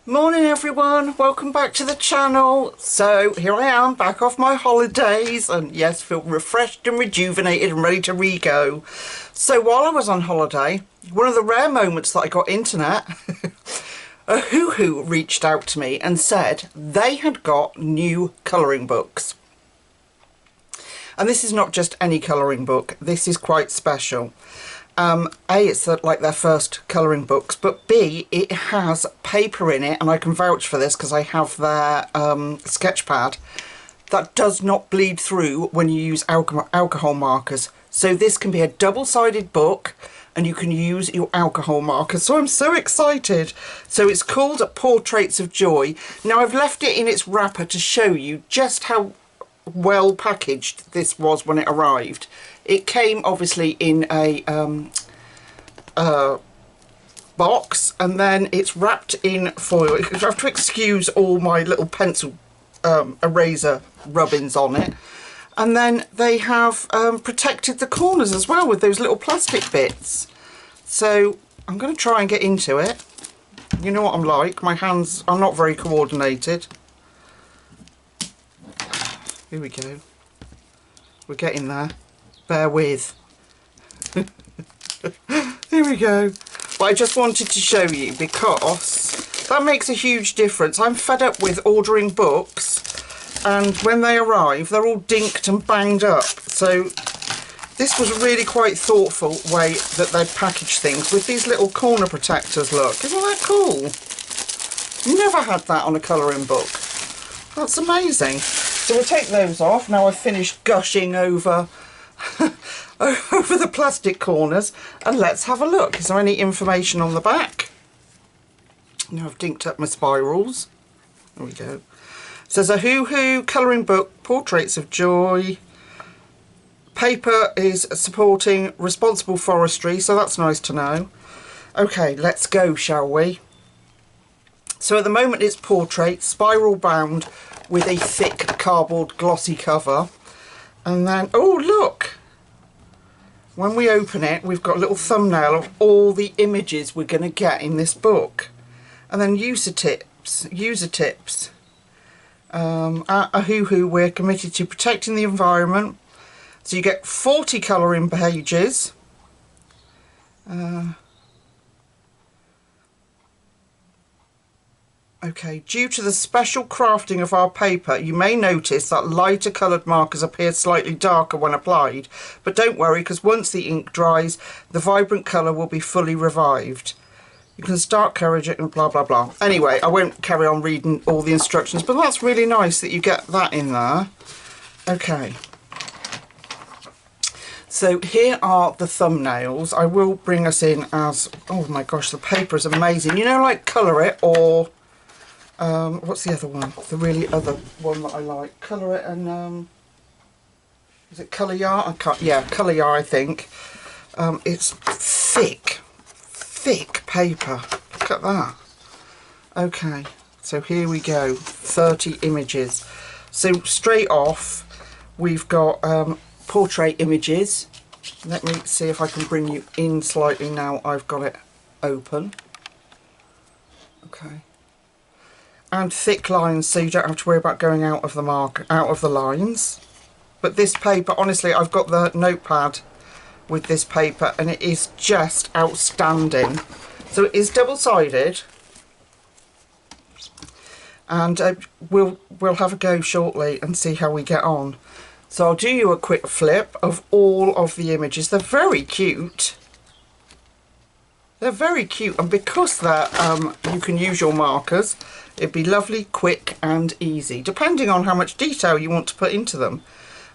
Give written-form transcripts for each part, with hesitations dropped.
Morning everyone, welcome back to the channel. So here I am back off my holidays and yes, feel refreshed and rejuvenated and ready to re-go. So while I was on holiday, one of the rare moments that I got internet, Ohuhu reached out to me and said they had got new colouring books. And this is not just any colouring book, this is quite special. A, it's like their first colouring books, but B, it has paper in it, and I can vouch for this because I have their sketch pad that does not bleed through when you use alcohol markers. So this can be a double-sided book and you can use your alcohol markers. So I'm so excited. So it's called Portraits of Joy. Now I've left it in its wrapper to show you just how well packaged this was when it arrived. It came obviously in a box, and then it's wrapped in foil. You have to excuse all my little pencil eraser rubbings on it. And then they have protected the corners as well with those little plastic bits. So I'm going to try and get into it. You know what I'm like, my hands are not very coordinated. Here we go. We're getting there. Bear with. Here we go. But I just wanted to show you because that makes a huge difference. I'm fed up with ordering books and when they arrive they're all dinked and banged up. So this was a really quite thoughtful way that they'd package things with these little corner protectors. Look, isn't that cool? Never had that on a colouring book. That's amazing. So we'll take those off. Now I've finished gushing over over the plastic corners, and let's have a look. Is there any information on the back? Now I've dinked up my spirals. There we go. It says Ohuhu colouring book, Portraits of Joy. Paper is supporting responsible forestry, so that's nice to know. Okay, let's go, shall we? So at the moment it's portrait, spiral bound with a thick cardboard glossy cover. And then, oh look, when we open it we've got a little thumbnail of all the images we're going to get in this book. And then user tips. At Ohuhu we're committed to protecting the environment. So you get 40 colouring pages. Okay, due to the special crafting of our paper, you may notice that lighter coloured markers appear slightly darker when applied, but don't worry because once the ink dries, the vibrant colour will be fully revived. You can start courage and blah blah blah. Anyway, I won't carry on reading all the instructions, but that's really nice that you get that in there. Okay. So here are the thumbnails. I will bring us in as, oh my gosh, the paper is amazing. You know, like Colour It or what's the other one? The really other one that I like. Colour It and is it Colour Yard? I can't. Yeah, Colour Yard. I think it's thick paper. Look at that. Okay, so here we go. 30 images. So straight off, we've got portrait images. Let me see if I can bring you in slightly now. I've got it open. Okay. And thick lines, so you don't have to worry about going out of the lines. But this paper, honestly, I've got the notepad with this paper and it is just outstanding. So it is double-sided, and we'll have a go shortly and see how we get on. So I'll do you a quick flip of all of the images. They're very cute. They're very cute, and because they're you can use your markers, it'd be lovely, quick and easy, depending on how much detail you want to put into them.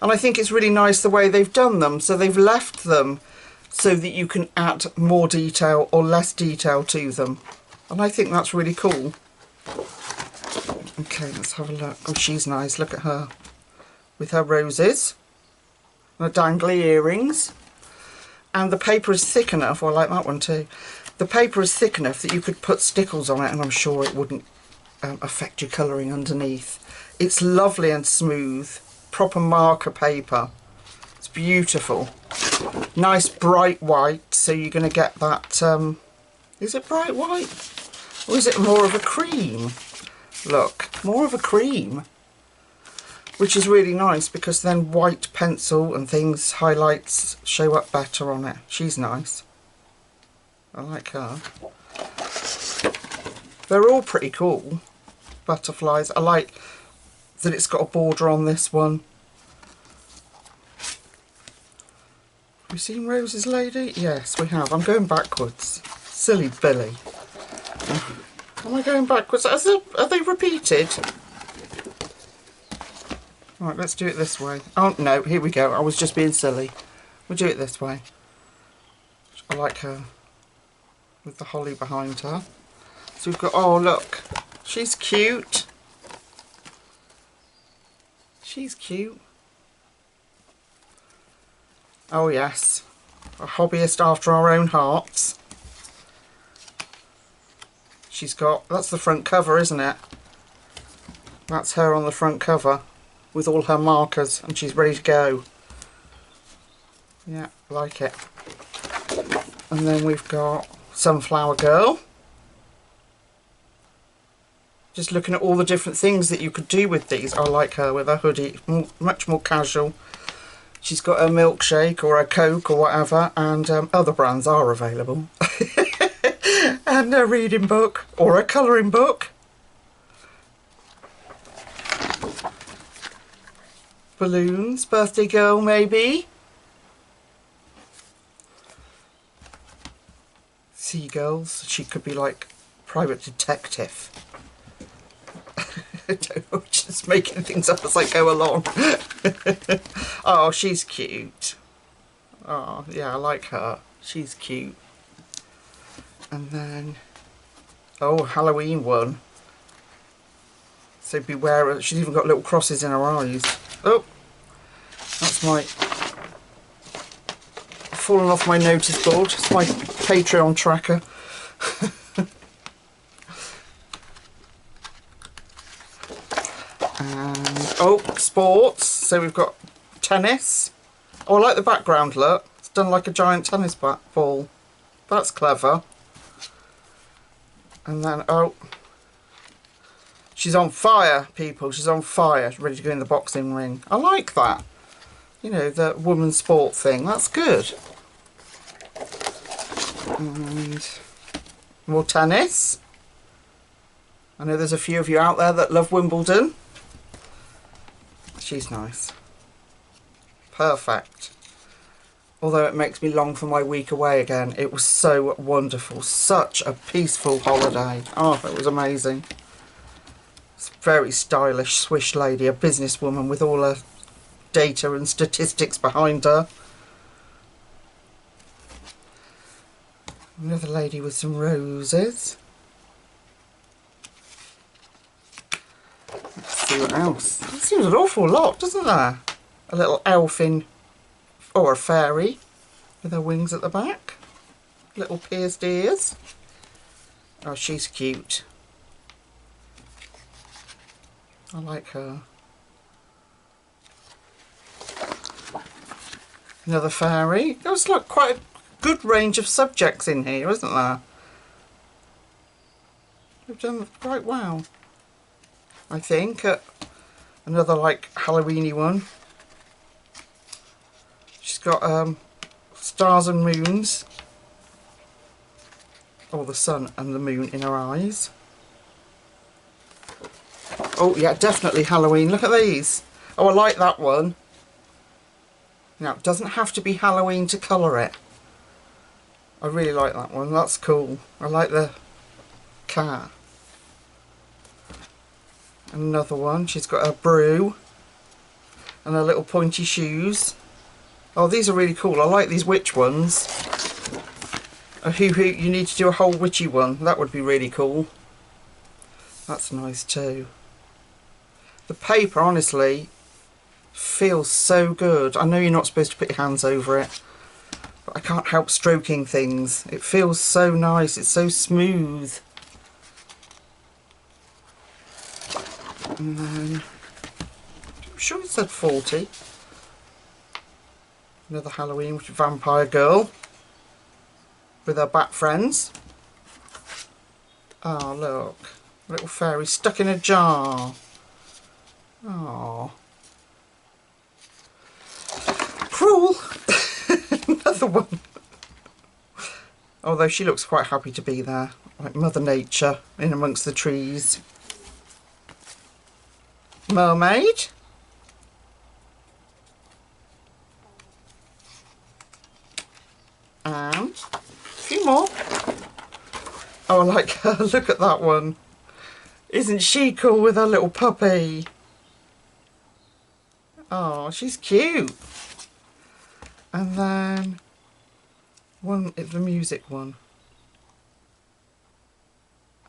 And I think it's really nice the way they've done them. So they've left them so that you can add more detail or less detail to them. And I think that's really cool. Okay, let's have a look. Oh, she's nice. Look at her. With her roses. And her dangly earrings. And the paper is thick enough, oh, I like that one too. The paper is thick enough that you could put stickles on it and I'm sure it wouldn't affect your colouring underneath. It's lovely and smooth, proper marker paper. It's beautiful. Nice bright white, so you're going to get that, is it bright white? Or is it more of a cream? Look, more of a cream. Which is really nice because then white pencil and things, highlights, show up better on it. She's nice. I like her. They're all pretty cool. Butterflies. I like that it's got a border on this one. Have we seen Rose's Lady? Yes, we have. I'm going backwards. Silly Billy. Am I going backwards? Are they repeated? Right, let's do it this way. Oh, no, here we go. I was just being silly. We'll do it this way. I like her. With the holly behind her. So we've got, oh, look. She's cute. She's cute. Oh, yes. A hobbyist after our own hearts. She's got, that's the front cover, isn't it? That's her on the front cover. With all her markers, and she's ready to go. Yeah, like it. And then we've got Sunflower Girl. Just looking at all the different things that you could do with these. I like her with her hoodie, much more casual. She's got a milkshake or a Coke or whatever, and other brands are available. And a reading book or a colouring book. Balloons, birthday girl maybe. Seagulls, she could be like private detective. I don't know, just making things up as I go along. Oh, she's cute. Oh, yeah, I like her. She's cute. And then, oh, Halloween one. So beware, she's even got little crosses in her eyes. Oh, that's my fallen off my notice board. It's my Patreon tracker. And oh, sports. So we've got tennis. Oh, I like the background look. It's done like a giant tennis ball. That's clever. And then oh, she's on fire, people. She's on fire. She's ready to go in the boxing ring. I like that. You know, the woman's sport thing. That's good. And more tennis. I know there's a few of you out there that love Wimbledon. She's nice. Perfect. Although it makes me long for my week away again. It was so wonderful. Such a peaceful holiday. Oh, it was amazing. It's a very stylish Swiss lady, a businesswoman with all her data and statistics behind her. Another lady with some roses. Let's see what else. That seems an awful lot, doesn't there? A little elf in, or a fairy with her wings at the back. Little pierced ears. Oh, she's cute. I like her. Another fairy. There's like quite a good range of subjects in here, isn't there? They've done quite well, I think. Another like Halloweeny one. She's got stars and moons, or the sun and the moon in her eyes. Oh yeah, definitely Halloween. Look at these. Oh, I like that one. Now, it doesn't have to be Halloween to colour it. I really like that one. That's cool. I like the cat. Another one. She's got a brew and her little pointy shoes. Oh, these are really cool. I like these witch ones. Ohuhu, you need to do a whole witchy one. That would be really cool. That's nice too. The paper, honestly, feels so good. I know you're not supposed to put your hands over it, but I can't help stroking things. It feels so nice. It's so smooth. And then, I'm sure it said 40. Another Halloween with Vampire Girl with her bat friends. Oh, look. Little fairy stuck in a jar. Oh. Cruel. Another one. Although she looks quite happy to be there. Like Mother Nature in amongst the trees. Mermaid. And a few more. Oh, I like her. Look at that one. Isn't she cool with her little puppy? Oh, she's cute. And then one is the music one.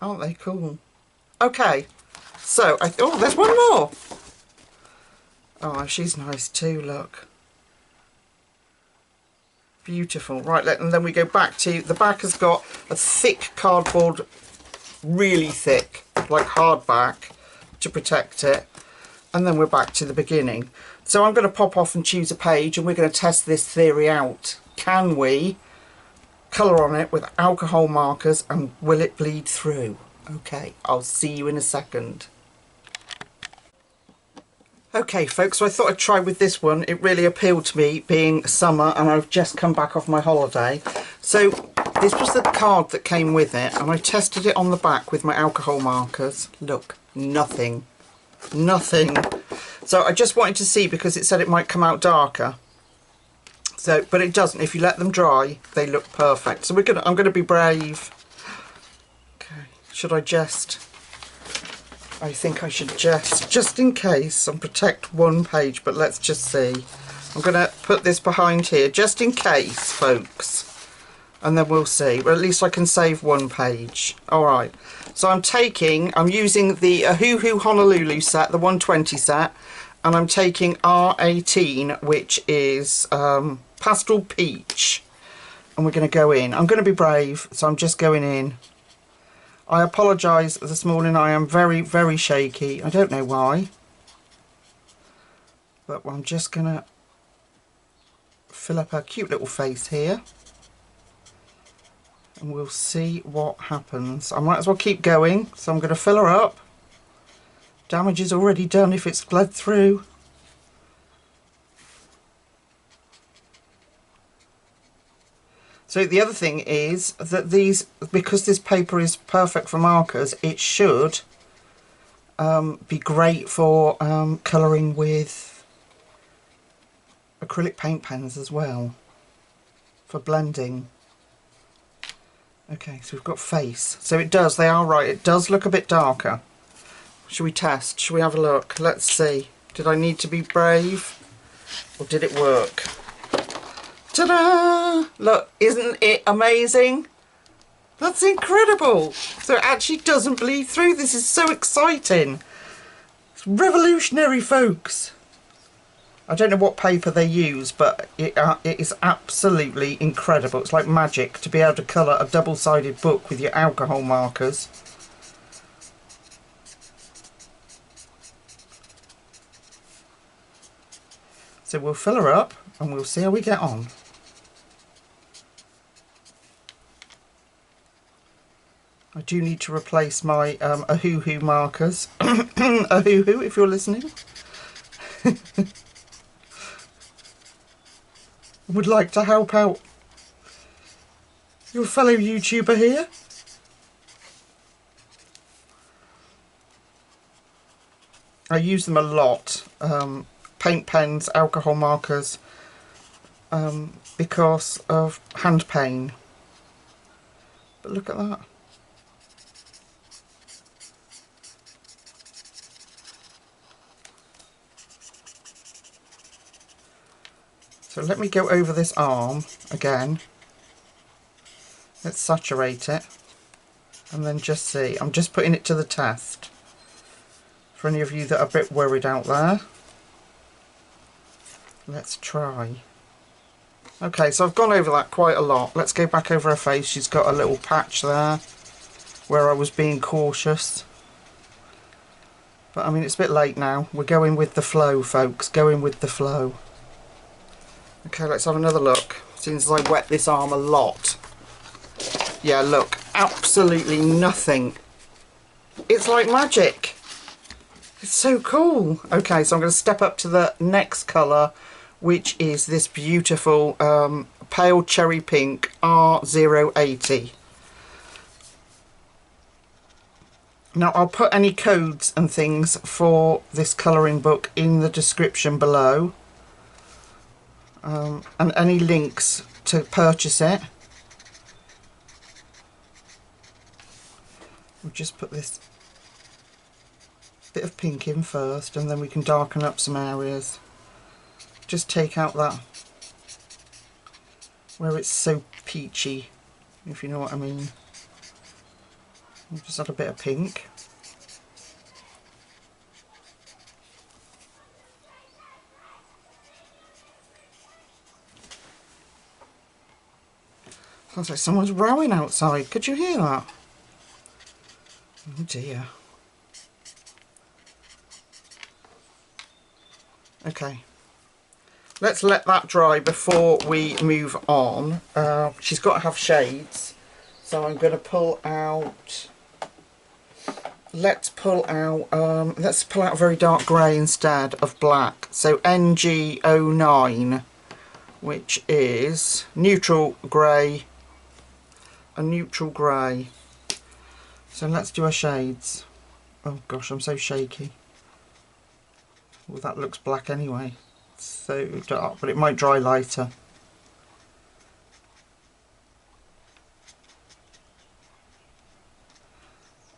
Aren't they cool? Okay, so oh, there's one more. Oh, she's nice too, look. Beautiful. Right, and then we go back to, the back has got a thick cardboard, really thick, like hardback, to protect it. And then we're back to the beginning. So I'm going to pop off and choose a page, and we're going to test this theory out. Can we colour on it with alcohol markers, and will it bleed through? Okay, I'll see you in a second. Okay folks, so I thought I'd try with this one. It really appealed to me, being summer and I've just come back off my holiday. So this was the card that came with it, and I tested it on the back with my alcohol markers. Look, nothing. Nothing. So I just wanted to see, because it said it might come out darker. So, but it doesn't. If you let them dry, they look perfect. So I'm gonna be brave. Okay, should I just? I think I should just in case, and protect one page, but let's just see. I'm going to put this behind here, just in case, folks. And then we'll see. Well, at least I can save one page. Alright, so I'm using the Ohuhu Honolulu set, the 120 set, and I'm taking R18, which is Pastel Peach. And we're going to go in. I'm going to be brave, so I'm just going in. I apologise this morning, I am very, very shaky. I don't know why. But I'm just going to fill up her cute little face here. And we'll see what happens. I might as well keep going, so I'm going to fill her up. Damage is already done if it's bled through. So the other thing is that these, because this paper is perfect for markers, it should be great for colouring with acrylic paint pens as well, for blending. Okay, so we've got face. So it does, they are right, it does look a bit darker. Should we test? Should we have a look? Let's see. Did I need to be brave? Or did it work? Ta-da! Look, isn't it amazing? That's incredible! So it actually doesn't bleed through. This is so exciting. It's revolutionary, folks. I don't know what paper they use, but it is absolutely incredible. It's like magic to be able to colour a double-sided book with your alcohol markers. So we'll fill her up and we'll see how we get on. I do need to replace my Ohuhu markers. Ohuhu, if you're listening. Would like to help out your fellow YouTuber here. I use them a lot. Paint pens, alcohol markers, because of hand pain. But look at that. So let me go over this arm again. Let's saturate it and then just see. I'm just putting it to the test. For any of you that are a bit worried out there. Let's try. Okay, so I've gone over that quite a lot. Let's go back over her face. She's got a little patch there where I was being cautious. But I mean, it's a bit late now. We're going with the flow, folks. Going with the flow. Okay, let's have another look. Since I wet this arm a lot. Yeah, look, absolutely nothing It's like magic. It's so cool. Okay, so I'm going to step up to the next colour, which is this beautiful pale cherry pink R080. Now I'll put any codes and things for this colouring book in the description below, and any links to purchase it. We'll just put this bit of pink in first, and then we can darken up some areas. Just take out that where it's so peachy, if you know what I mean. We'll just add a bit of pink. Sounds like someone's rowing outside. Could you hear that? Oh dear. Okay. Let's let that dry before we move on. She's got to have shades, so I'm going to pull out. Let's pull out a very dark grey instead of black. So NG09, which is neutral grey, a neutral grey. So let's do our shades. Oh gosh, I'm so shaky. Well, that looks black anyway. So dark, but it might dry lighter.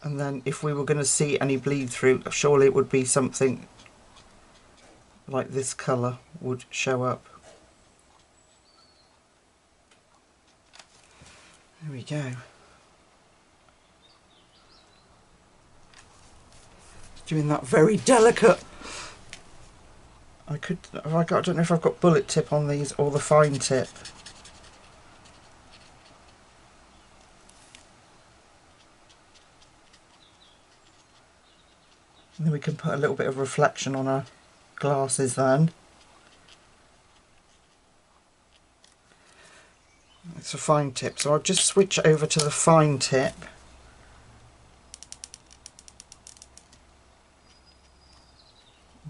And then if we were going to see any bleed through, surely it would be something like this colour would show up. There we go. Doing that very delicate. I don't know if I've got bullet tip on these or the fine tip. And then we can put a little bit of reflection on our glasses then. It's a fine tip, so I'll just switch over to the fine tip.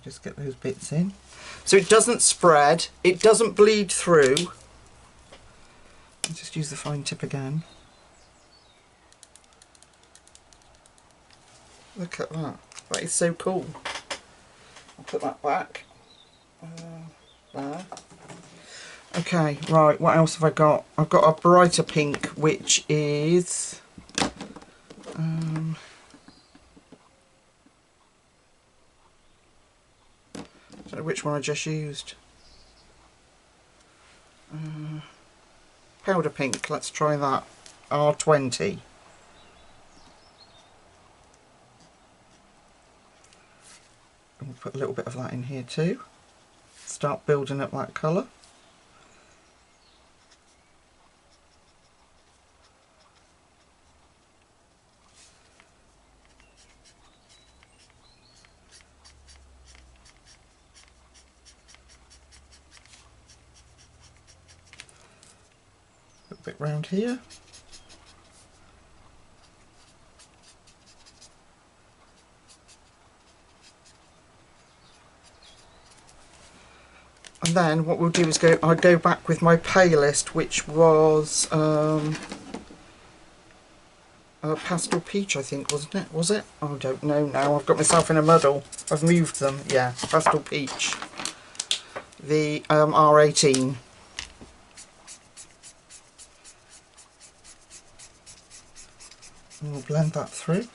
Just get those bits in. So it doesn't spread, it doesn't bleed through. I'll just use the fine tip again. Look at that. That is so cool. I'll put that back. There. Okay, right, what else have I got? I've got a brighter pink, which is... I don't know which one I just used. Powder pink, let's try that. R20. And we'll put a little bit of that in here too. Start building up that colour. Bit round here. And then what we'll do is I'll go back with my palest, which was a pastel peach, I think, wasn't it? Was it? Oh, I don't know now. I've got myself in a muddle. I've moved them. Yeah, pastel peach. The R18. And we'll blend that through.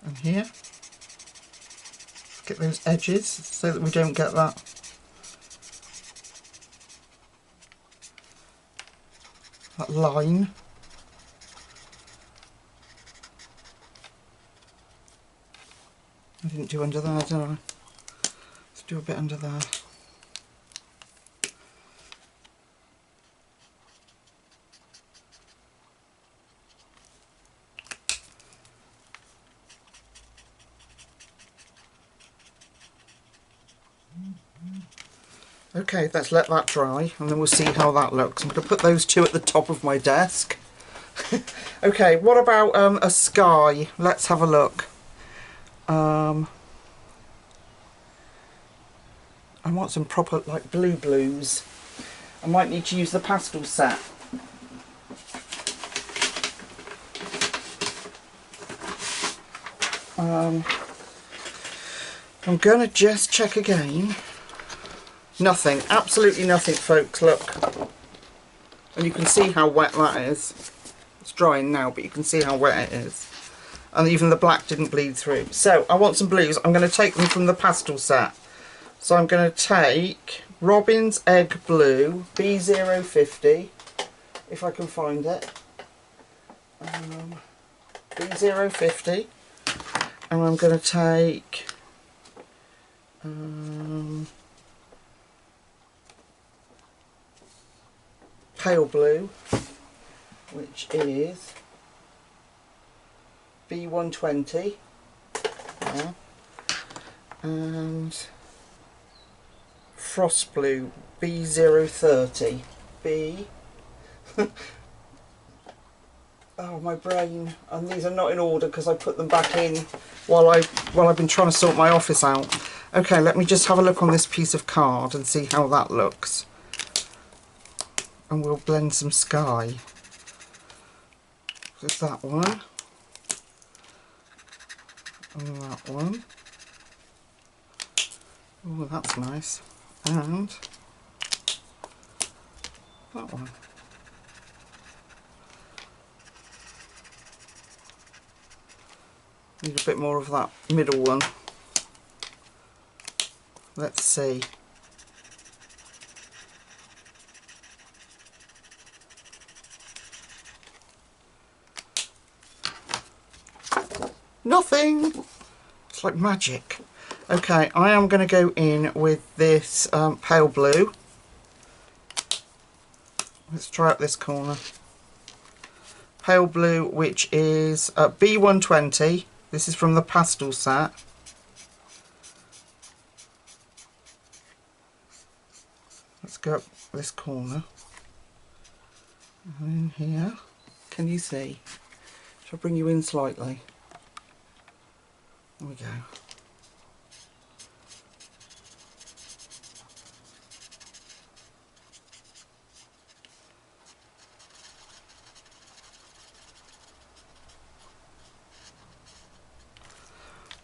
And here, get those edges so that we don't get that line. I didn't do under there, did I? Let's do a bit under there. Okay, let's let that dry and then we'll see how that looks. I'm going to put those two at the top of my desk. Okay, what about a sky? Let's have a look. I want some proper like blues. I might need to use the pastel set. I'm going to just check again. Nothing, absolutely nothing, folks, look. And you can see how wet that is. It's drying now, but you can see how wet it is. And even the black didn't bleed through. So, I want some blues. I'm going to take them from the pastel set. So I'm going to take Robin's Egg Blue, B050, if I can find it. B050. And I'm going to take Pale Blue, which is B120, yeah. And Frost Blue, B030, B. Oh, my brain. And these are not in order because I put them back in while I've been trying to sort my office out. Okay, let me just have a look on this piece of card and see how that looks. And we'll blend some sky. There's that one. And that one. Oh, that's nice. And that one. Need a bit more of that middle one. Let's see. Nothing! It's like magic. Okay, I am going to go in with this pale blue. Let's try out this corner. Pale blue, which is B120. This is from the pastel set. Let's go up this corner. And in here, can you see? Shall I bring you in slightly? There we go.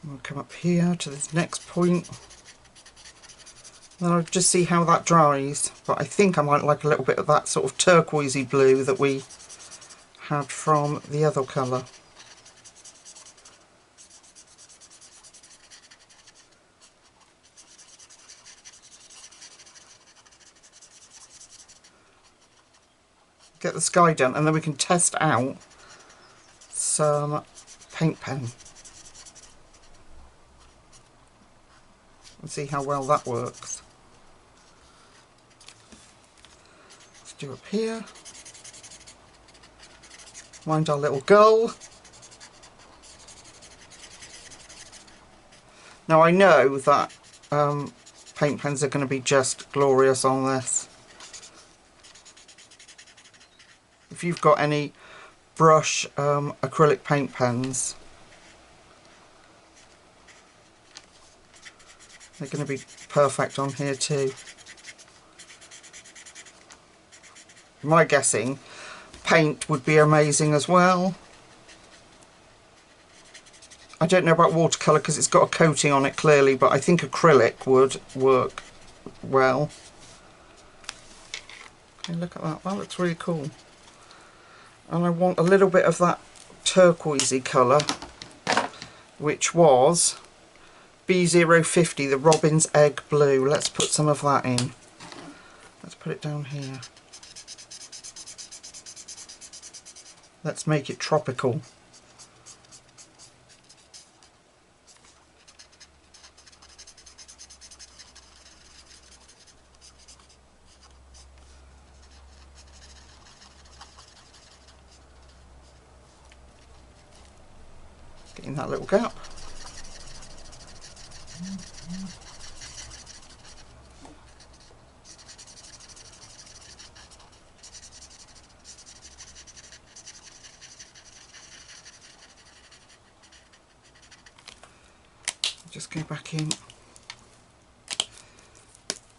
We'll come up here to this next point. Then I'll just see how that dries. But I think I might like a little bit of that sort of turquoisey blue that we had from the other colour. Get the sky done and then we can test out some paint pen. And see how well that works. Let's do up here. Mind our little gull. Now I know that paint pens are going to be just glorious on this. If you've got any brush acrylic paint pens, they're going to be perfect on here too. My guessing, paint would be amazing as well. I don't know about watercolour because it's got a coating on it clearly, but I think acrylic would work well. Okay, look at that, that looks really cool. And I want a little bit of that turquoisey colour, which was B050, the Robin's Egg Blue. Let's put some of that in. Let's put it down here. Let's make it tropical. Get in that little gap. just go back in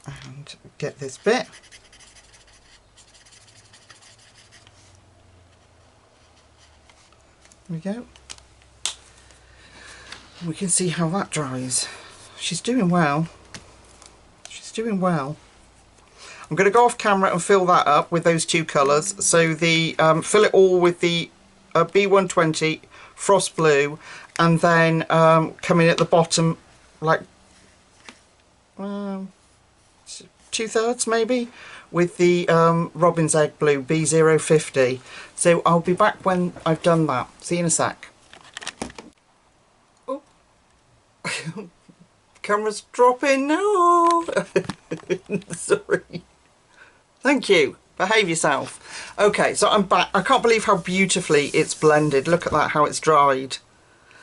and get this bit. There we go. We can see how that dries. She's doing well. She's doing well. I'm going to go off camera and fill that up with those two colours. So the fill it all with the B120 Frost Blue, and then come in at the bottom like 2/3 maybe with the Robin's Egg Blue B050. So I'll be back when I've done that. See you in a sec. Oh. Camera's dropping. No. Sorry. Thank you. Behave yourself. Okay, so I'm back. I can't believe how beautifully it's blended. Look at that, how it's dried.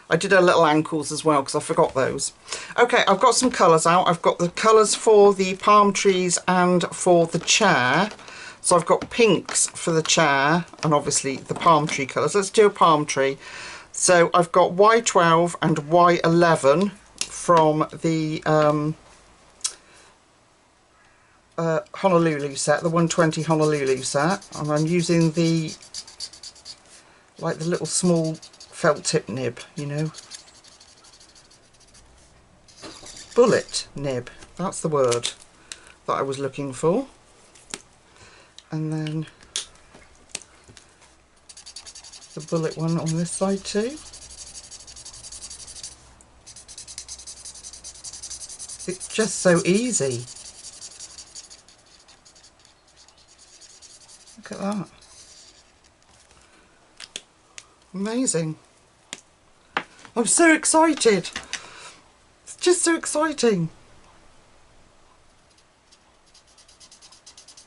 I did her little ankles as well because I forgot those. Okay, I've got some colours out. I've got the colours for the palm trees and for the chair. So I've got pinks for the chair and obviously the palm tree colours. Let's do a palm tree. So I've got Y12 and Y11 from the Honolulu set, the 120 Honolulu set, and I'm using the like the little small felt tip nib, you know, bullet nib, that's the word that I was looking for. And then the bullet one on this side too. It's just so easy. Look at that. Amazing. I'm so excited. It's just so exciting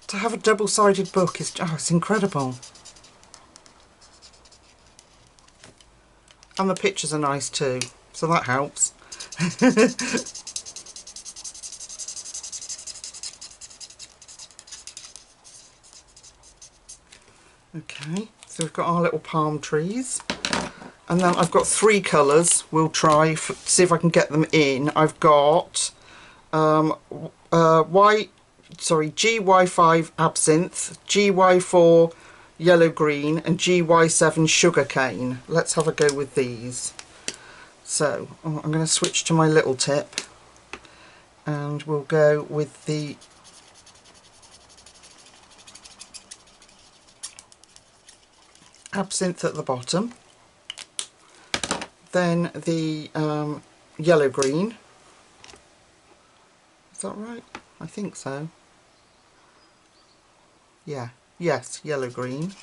to have a double-sided book. It's incredible. And the pictures are nice too, so that helps. Okay, so we've got our little palm trees, and then I've got three colours. We'll try see if I can get them in. I've got GY5 absinthe, GY4 yellow green, and GY7 sugarcane. Let's have a go with these. So I'm going to switch to my little tip, and we'll go with the absinthe at the bottom, then the yellow green. Is that right? I think so. Yeah, yes, yellow green.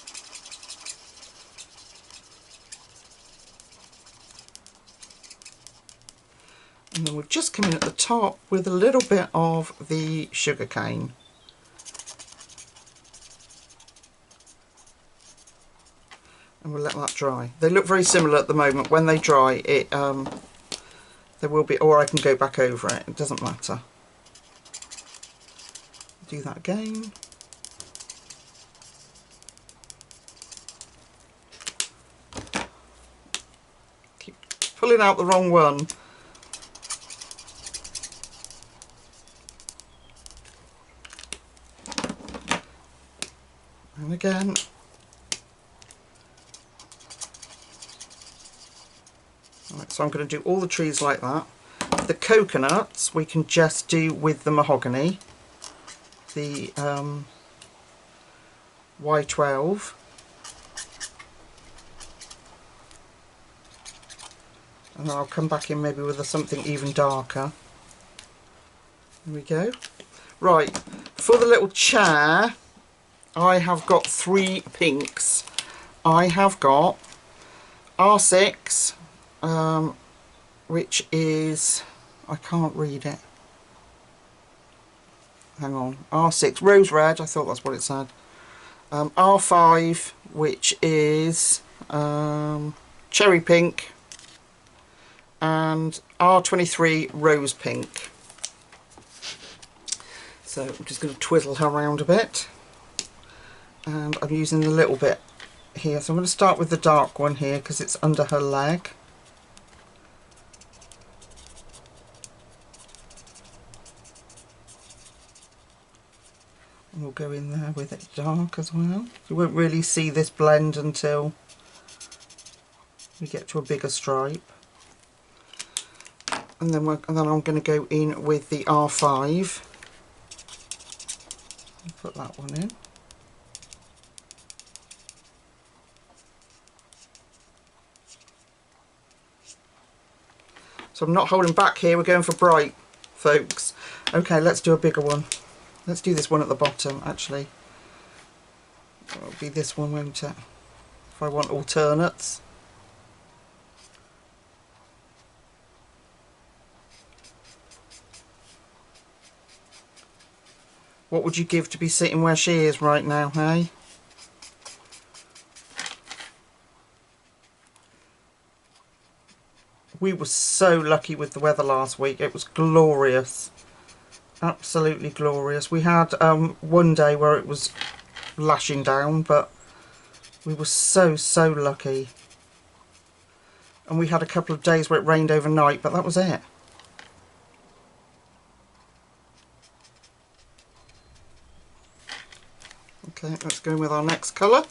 And then we'll just come in at the top with a little bit of the sugarcane. And we'll let that dry. They look very similar at the moment. When they dry, it there will be, or I can go back over it. It doesn't matter. Do that again. Keep pulling out the wrong one. And again. Right, so I'm going to do all the trees like that. The coconuts we can just do with the mahogany, the Y12, and then I'll come back in maybe with something even darker. There we go. Right, for the little chair I have got three pinks. I have got R6, which is, I can't read it, hang on, R6 rose red, I thought that's what it said, R5 which is cherry pink, and R23 rose pink. So I'm just going to twiddle her around a bit, and I'm using a little bit here, so I'm going to start with the dark one here because it's under her leg. We'll go in there with it dark as well. You won't really see this blend until we get to a bigger stripe. And then I'm going to go in with the R5. Put that one in. So I'm not holding back here, we're going for bright, folks. Okay, let's do a bigger one. Let's do this one at the bottom, actually. It'll be this one, won't it? If I want alternates. What would you give to be sitting where she is right now, hey? We were so lucky with the weather last week. It was glorious. Absolutely glorious. We had one day where it was lashing down, but we were so lucky. And we had a couple of days where it rained overnight, but that was it. Okay, let's go in with our next colour.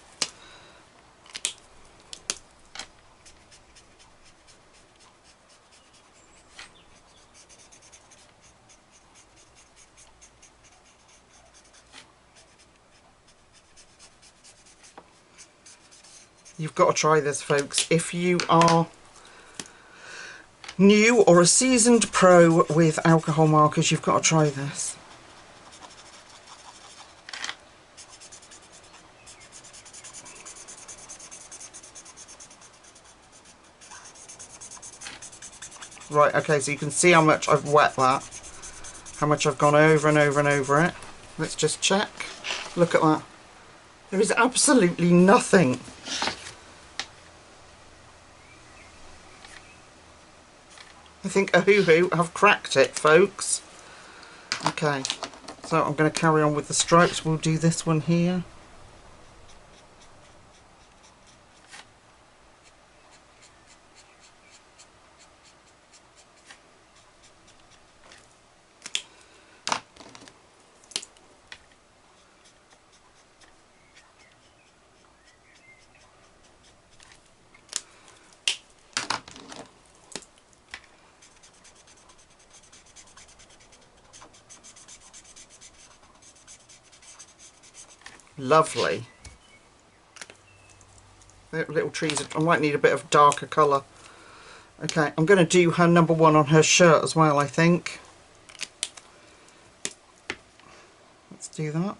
You've got to try this, folks. If you are new or a seasoned pro with alcohol markers, you've got to try this. Right, okay, so you can see how much I've wet that. How much I've gone over and over and over it. Let's just check. Look at that. There is absolutely nothing. I think Ohuhu have cracked it, folks. Okay, so I'm going to carry on with the stripes. We'll do this one here. Lovely. Little trees. I might need a bit of darker colour. Okay, I'm going to do her number one on her shirt as well, I think. Let's do that.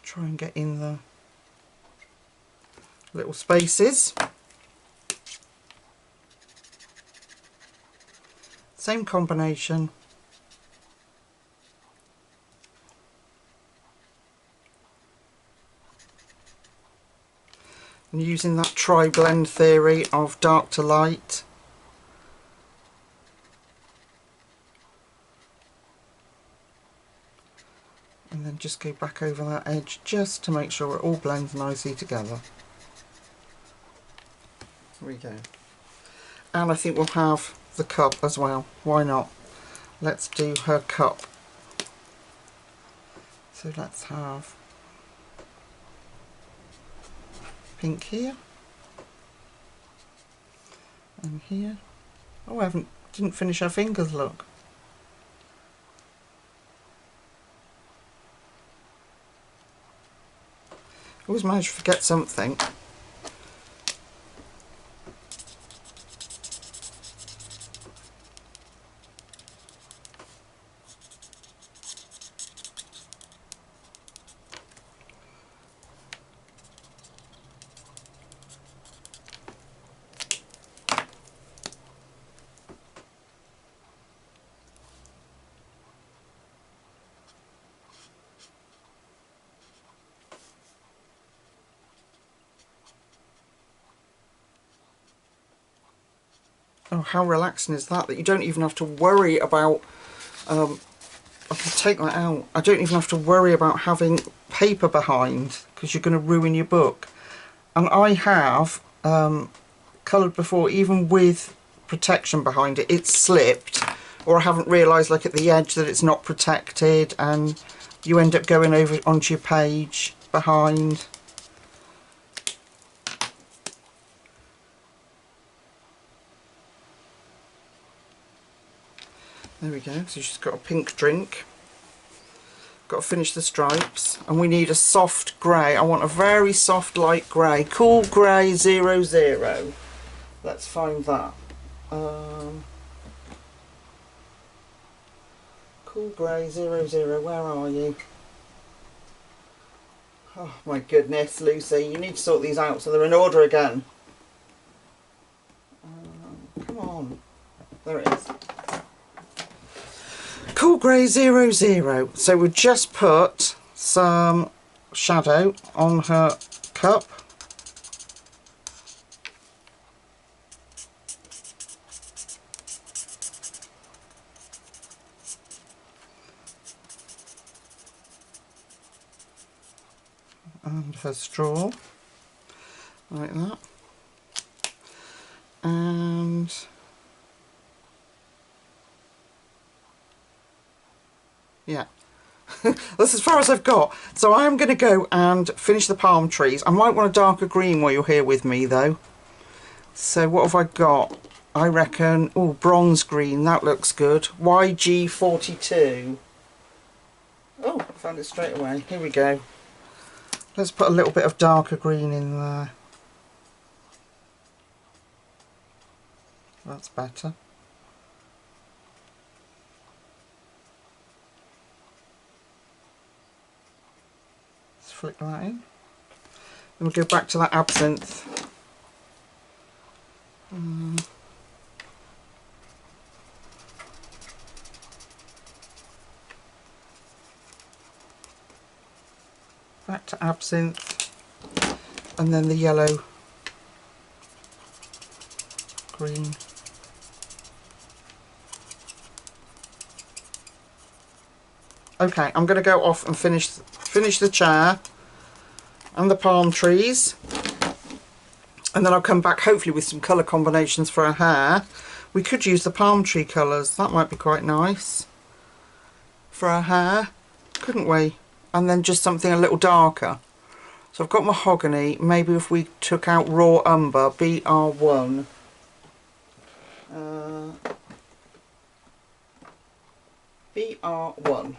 Try and get in the little spaces. Same combination. And using that tri-blend theory of dark to light. And then just go back over that edge just to make sure it all blends nicely together. There we go. And I think we'll have the cup as well. Why not? Let's do her cup. So let's have pink here. And here. Oh, I didn't finish her fingers, look. Always manage to forget something. Oh, how relaxing is that? That you don't even have to worry about I can take that out. I don't even have to worry about having paper behind, because you're going to ruin your book. And I have coloured before, even with protection behind it, it's slipped, or I haven't realised, like at the edge, that it's not protected, and you end up going over onto your page behind. There we go. So she's got a pink drink. Got to finish the stripes, and we need a soft grey. I want a very soft light grey, cool grey 00. Let's find that. Cool grey 00, where are you? Oh my goodness, Lucy, you need to sort these out so they're in order again. Come on, there it is. Cool grey 00. So we'll just put some shadow on her cup. And her straw, like that. And yeah, that's as far as I've got. So I am going to go and finish the palm trees. I might want a darker green while you're here with me though. So what have I got? I reckon, oh, bronze green, that looks good. YG42. Oh, I found it straight away. Here we go. Let's put a little bit of darker green in there. That's better. Let's flick that in. Then we'll go back to that absinthe. Back to absinthe, and then the yellow, green. Okay, I'm going to go off and finish the chair and the palm trees, and then I'll come back hopefully with some colour combinations for her hair. We could use the palm tree colours, that might be quite nice for her hair, couldn't we? And then just something a little darker. So I've got mahogany. Maybe if we took out raw umber, BR1. BR1.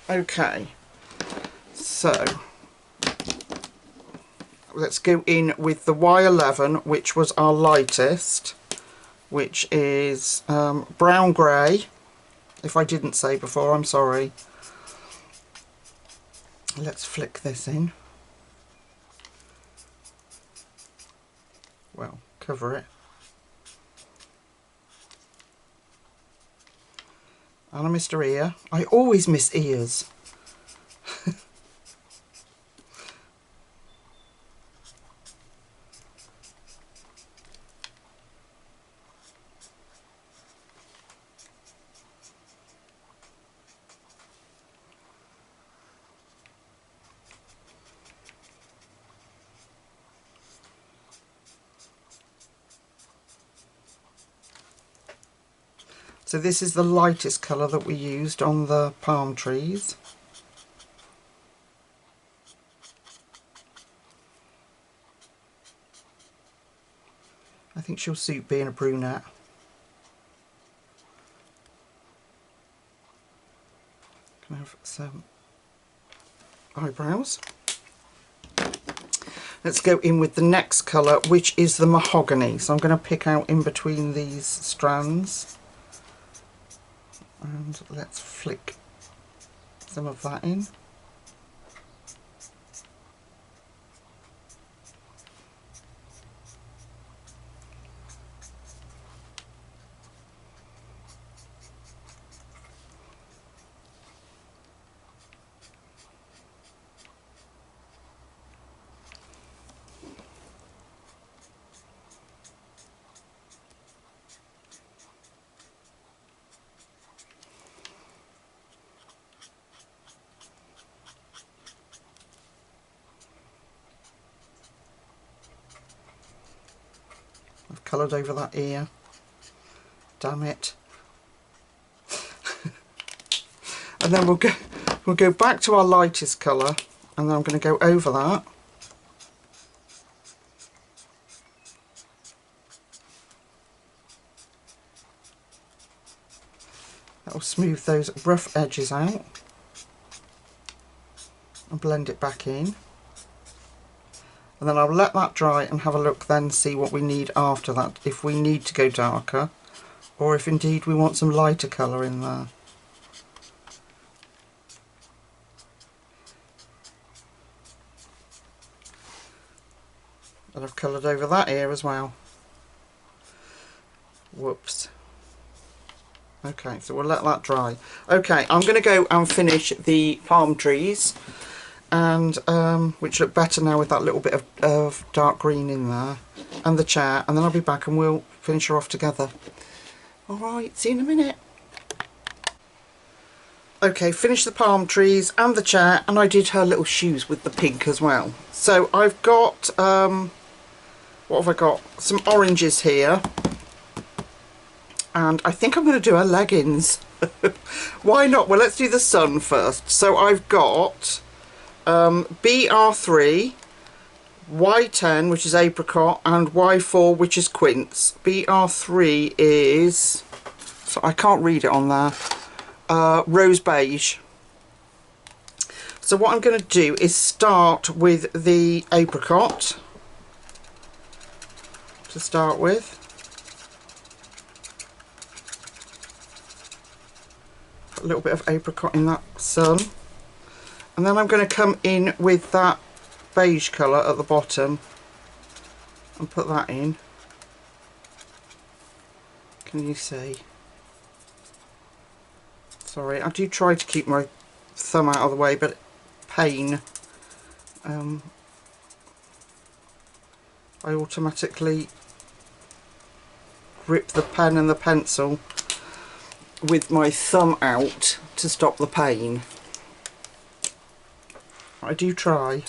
Okay. So let's go in with the Y11, which was our lightest, which is brown grey. If I didn't say before, I'm sorry. Let's flick this in. Well, cover it. And I missed her ear. I always miss ears. So this is the lightest colour that we used on the palm trees. I think she'll suit being a brunette. Can I have some eyebrows? Let's go in with the next colour, which is the mahogany. So I'm going to pick out in between these strands. And let's flick some of that in. coloured over that ear. Damn it. And then we'll go back to our lightest colour, and then I'm going to go over that. That'll smooth those rough edges out and blend it back in. And then I'll let that dry and have a look then, see what we need after that, if we need to go darker or if indeed we want some lighter colour in there. And I've coloured over that ear as well. Whoops. Okay, so we'll let that dry. Okay, I'm going to go and finish the palm trees, and which look better now with that little bit of dark green in there, and the chair, and then I'll be back and we'll finish her off together. Alright, see you in a minute. Okay, finished the palm trees and the chair, and I did her little shoes with the pink as well. So I've got, what have I got? Some oranges here. And I think I'm going to do her leggings. Why not? Well, let's do the sun first. So I've got BR3, Y10, which is apricot, and Y4, which is quince. BR3 is, so I can't read it on there, rose beige. So what I'm going to do is start with the apricot to start with. A little bit of apricot in that sun, and then I'm going to come in with that beige colour at the bottom and put that in. Can you see? Sorry, I do try to keep my thumb out of the way, but pain. I automatically grip the pen and the pencil with my thumb out to stop the pain. I do try,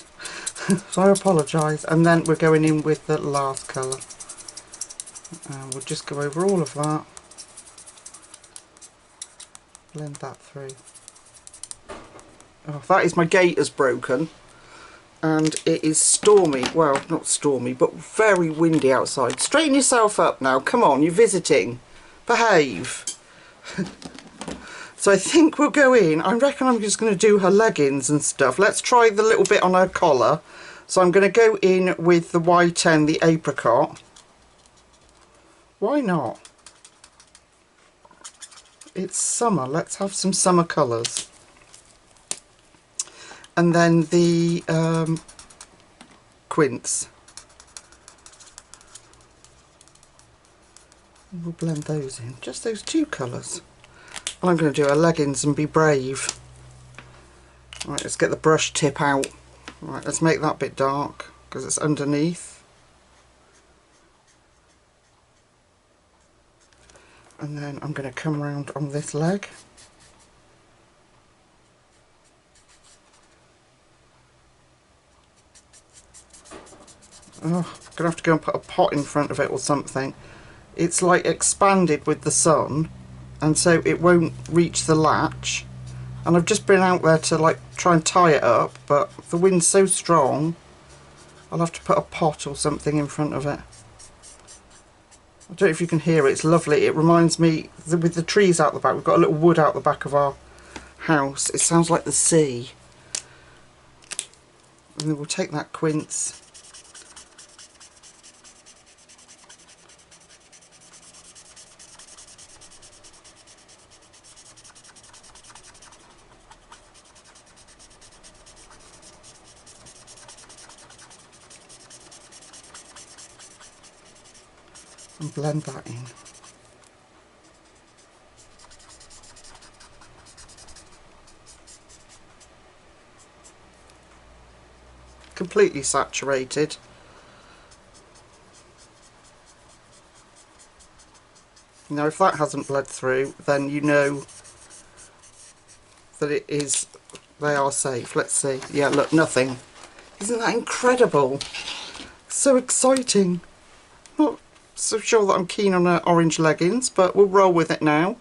so I apologise. And then we're going in with the last colour. We'll just go over all of that, blend that through. Oh, that is, my gate has broken and it is stormy, well, not stormy, but very windy outside. Straighten yourself up now, come on, you're visiting, behave. So I think we'll go in. I reckon I'm just going to do her leggings and stuff. Let's try the little bit on her collar. So I'm going to go in with the Y10, the apricot. Why not? It's summer, let's have some summer colours. And then the quince. We'll blend those in, just those two colours. And I'm going to do her leggings and be brave. Right, let's get the brush tip out. Right, let's make that bit dark because it's underneath. And then I'm going to come round on this leg. Oh, I'm going to have to go and put a pot in front of it or something. It's like expanded with the sun, and so it won't reach the latch. And I've just been out there to like try and tie it up, but the wind's so strong I'll have to put a pot or something in front of it. I don't know if you can hear it, it's lovely. It reminds me, with the trees out the back, we've got a little wood out the back of our house. It sounds like the sea. And then we'll take that quince. And blend that in. Completely saturated. Now if that hasn't bled through, then you know that it is, they are safe. Let's see. Yeah, look, nothing. Isn't that incredible? So exciting. Not so sure that I'm keen on her orange leggings, but we'll roll with it now.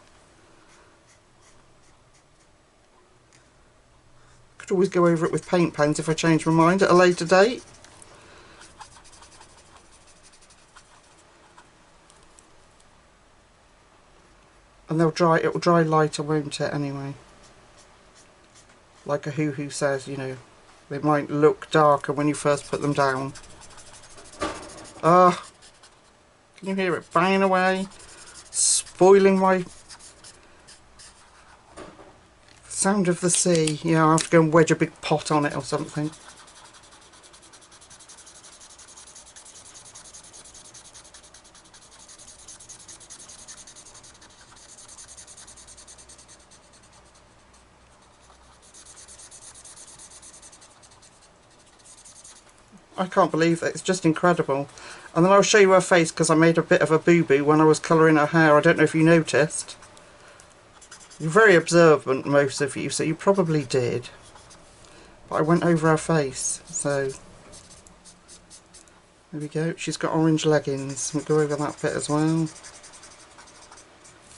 Could always go over it with paint pens if I change my mind at a later date. And they'll dry, it'll dry lighter, won't it, anyway? Like Ohuhu says, you know, they might look darker when you first put them down. Ah, can you hear it banging away? Spoiling my sound of the sea. Yeah, I'll have to go and wedge a big pot on it or something. I can't believe that, it's just incredible. And then I'll show you her face because I made a bit of a boo-boo when I was colouring her hair. I don't know if you noticed. You're very observant, most of you, so you probably did. But I went over her face, so there we go. She's got orange leggings. We'll go over that bit as well.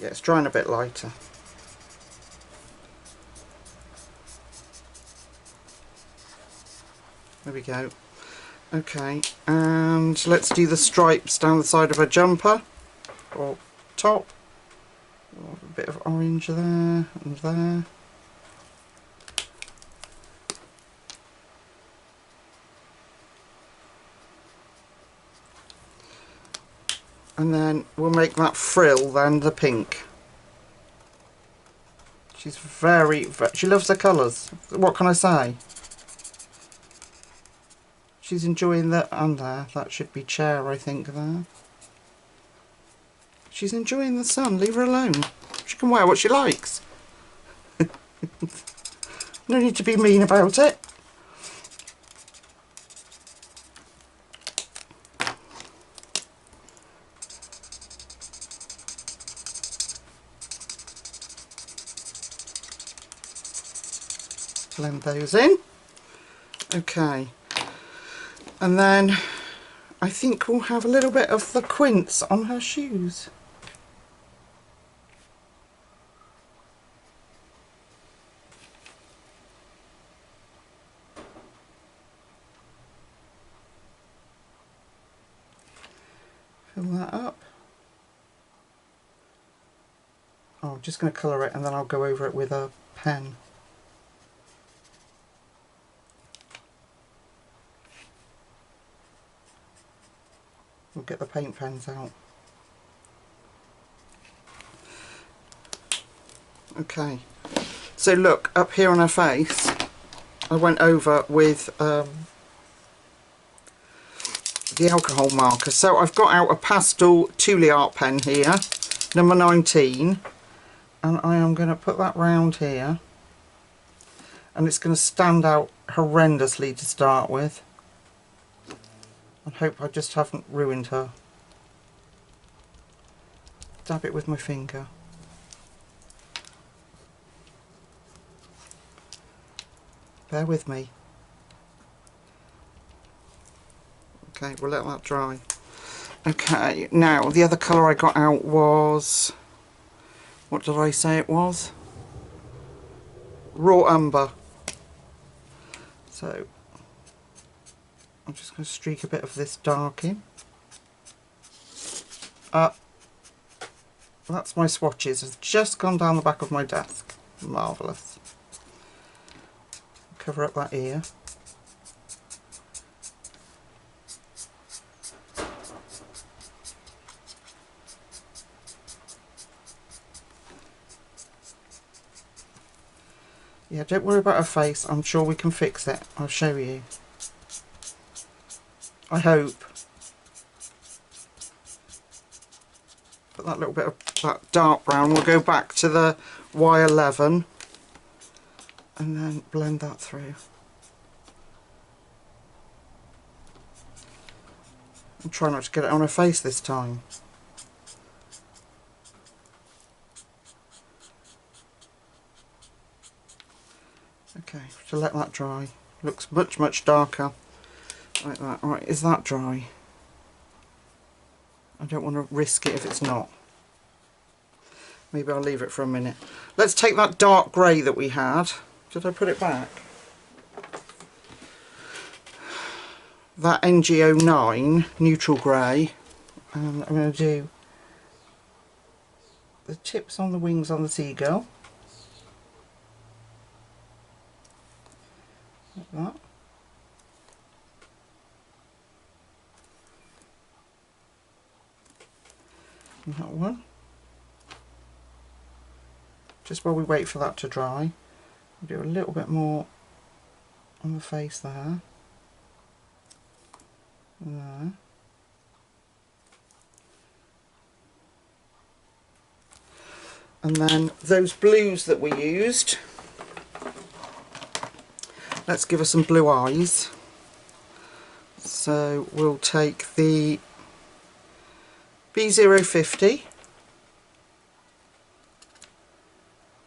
Yeah, it's drying a bit lighter. There we go. Okay, and let's do the stripes down the side of her jumper, or top. A bit of orange there and there. And then we'll make that frill then the pink. She's she loves her colours. What can I say? She's enjoying that, and there, that should be chair, I think, there. She's enjoying the sun, leave her alone. She can wear what she likes. No need to be mean about it. Blend those in. Okay. And then I think we'll have a little bit of the quince on her shoes. Fill that up. Oh, I'm just going to colour it and then I'll go over it with a pen. We'll get the paint pens out. Okay, so look, up here on her face, I went over with the alcohol marker. So I've got out a pastel Thule art pen here, number 19, and I am going to put that round here, and it's going to stand out horrendously to start with. I hope I just haven't ruined her. Dab it with my finger. Bear with me. Okay, we'll let that dry. Okay, now the other colour I got out was... what did I say it was? Raw umber. So I'm just going to streak a bit of this dark in. That's my swatches. It's just gone down the back of my desk. Marvellous. Cover up that ear. Yeah, don't worry about her face. I'm sure we can fix it. I'll show you. I hope. But that little bit of that dark brown, we'll go back to the Y11 and then blend that through. I'm trying not to get it on her face this time. Okay, to let that dry. Looks much darker. Like that. Alright, is that dry? I don't want to risk it if it's not. Maybe I'll leave it for a minute. Let's take that dark grey that we had. Did I put it back? That NG09 neutral grey, and I'm going to do the tips on the wings on the seagull. Like that. And that one. Just while we wait for that to dry, we'll do a little bit more on the face there. And there. And then those blues that we used, let's give her some blue eyes. So we'll take the B050,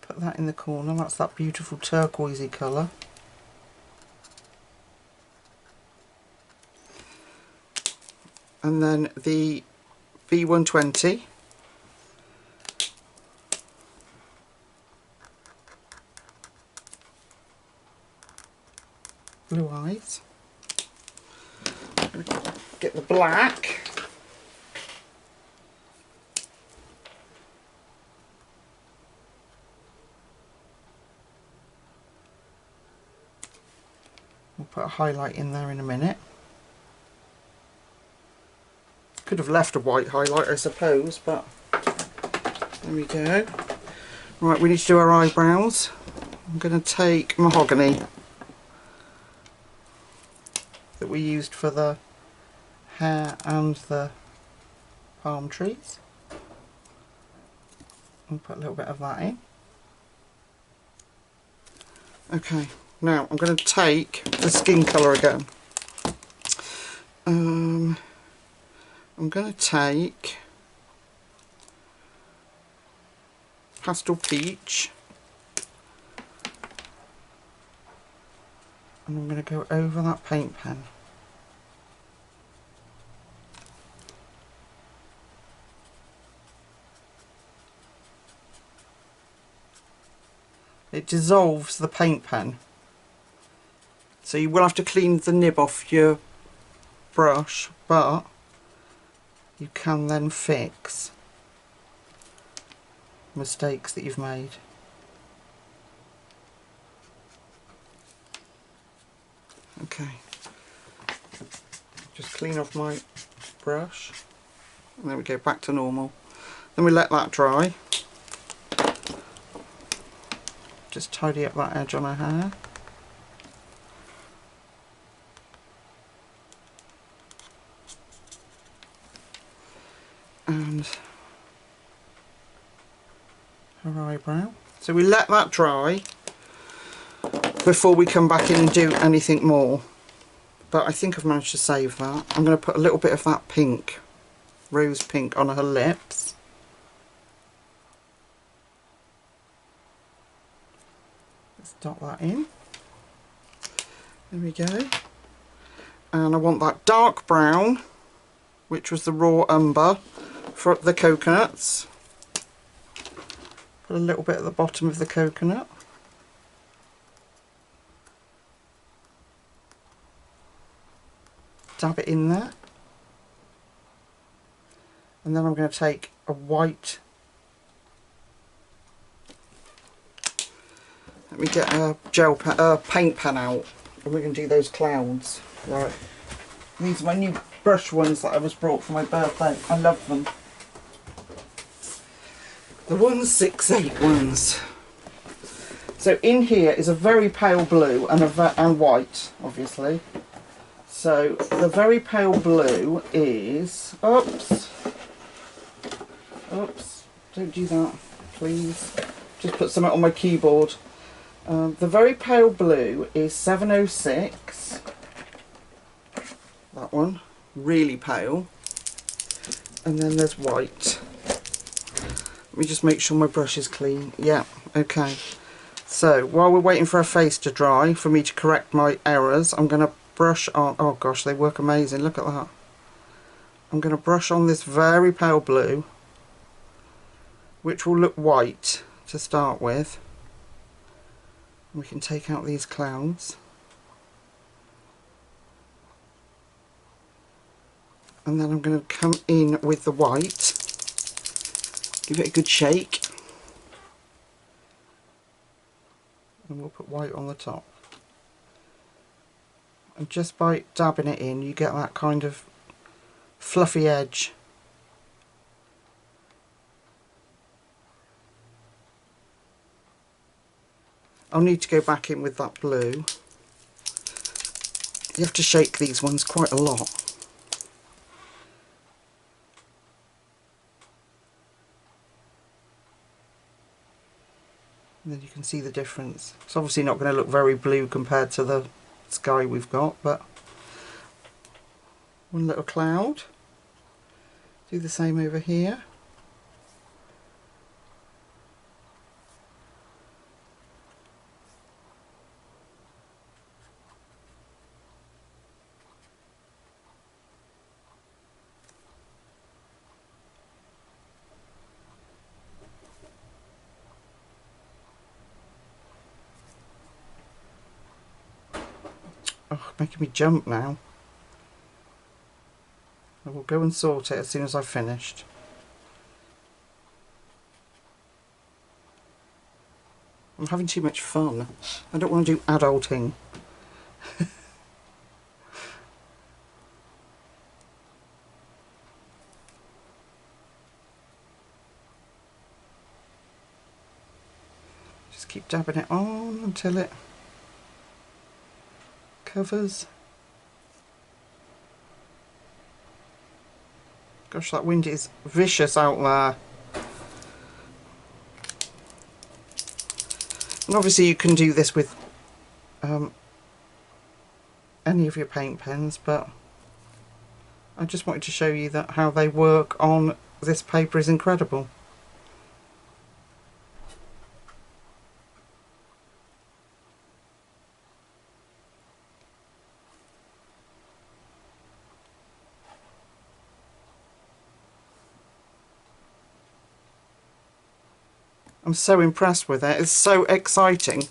put that in the corner, that's that beautiful turquoisey colour. And then the B120, blue eyes. Get the black. We'll put a highlight in there in a minute. Could have left a white highlight, I suppose, but there we go. Right, we need to do our eyebrows. I'm going to take mahogany that we used for the hair and the palm trees. I'll put a little bit of that in. Okay, now I'm going to take the skin colour again. I'm going to take Pastel Peach, and I'm going to go over that paint pen. It dissolves the paint pen, so you will have to clean the nib off your brush, but you can then fix mistakes that you've made. Okay, just clean off my brush, and there we go, back to normal. Then we let that dry. Just tidy up that edge on her hair. And her eyebrow. So we let that dry before we come back in and do anything more. But I think I've managed to save that. I'm going to put a little bit of that pink, rose pink, on her lips. Let's dot that in. There we go. And I want that dark brown, which was the raw umber, for the coconuts. Put a little bit at the bottom of the coconut. Dab it in there. And then I'm going to take a white. Let me get a paint pen out, and we're going to do those clouds. Right. These are my new brush ones that I was brought for my birthday. I love them. The 168 ones. So in here is a very pale blue and white, obviously. So the very pale blue is, oops, don't do that, please. Just put something on my keyboard. The very pale blue is 706. That one, really pale. And then there's white. Let me just make sure my brush is clean. Yeah, okay. So while we're waiting for our face to dry, for me to correct my errors, I'm going to brush on. Oh gosh, they work amazing. Look at that. I'm going to brush on this very pale blue, which will look white to start with. We can take out these clouds. And then I'm going to come in with the white, give it a good shake, and we'll put white on the top. And just by dabbing it in, you get that kind of fluffy edge. I'll need to go back in with that blue. You have to shake these ones quite a lot. And then you can see the difference. It's obviously not going to look very blue compared to the sky we've got, but one little cloud. Do the same over here. Oh, making me jump now. I will go and sort it as soon as I've finished. I'm having too much fun. I don't want to do adulting. Just keep dabbing it on until it covers. Gosh, that wind is vicious out there. And obviously you can do this with any of your paint pens, but I just wanted to show you that how they work on this paper is incredible. I'm so impressed with it. It's so exciting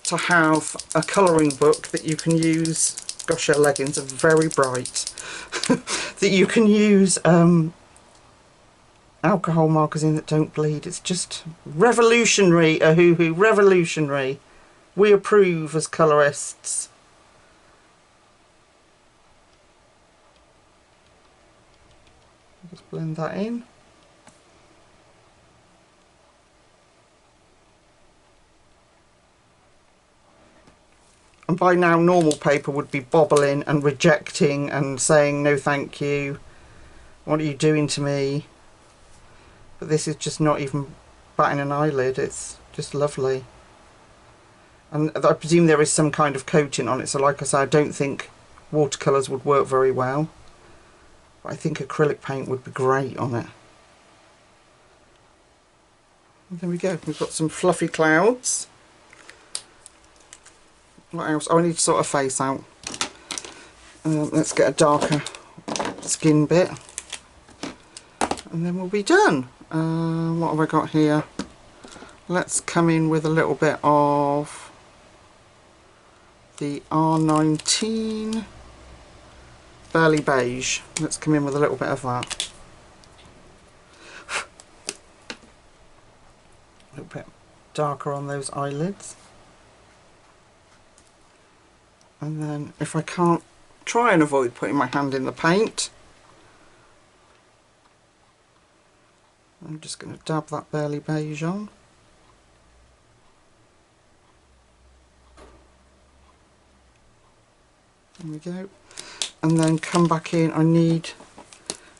to have a colouring book that you can use. Gosh, your leggings are very bright. That you can use alcohol markers in that don't bleed. It's just revolutionary, Ohuhu, revolutionary. We approve as colourists. Just blend that in. And by now normal paper would be bobbling and rejecting and saying no thank you, what are you doing to me? But this is just not even batting an eyelid, it's just lovely. And I presume there is some kind of coating on it, so like I said, I don't think watercolours would work very well. But I think acrylic paint would be great on it. And there we go, we've got some fluffy clouds. What else? Oh, I need to sort a face out. Let's get a darker skin bit. And then we'll be done. What have I got here? Let's come in with a little bit of the R19 Burly Beige. Let's come in with a little bit of that. A little bit darker on those eyelids. And then if I can't, try and avoid putting my hand in the paint. I'm just going to dab that Burly Beige on. There we go. And then come back in, I need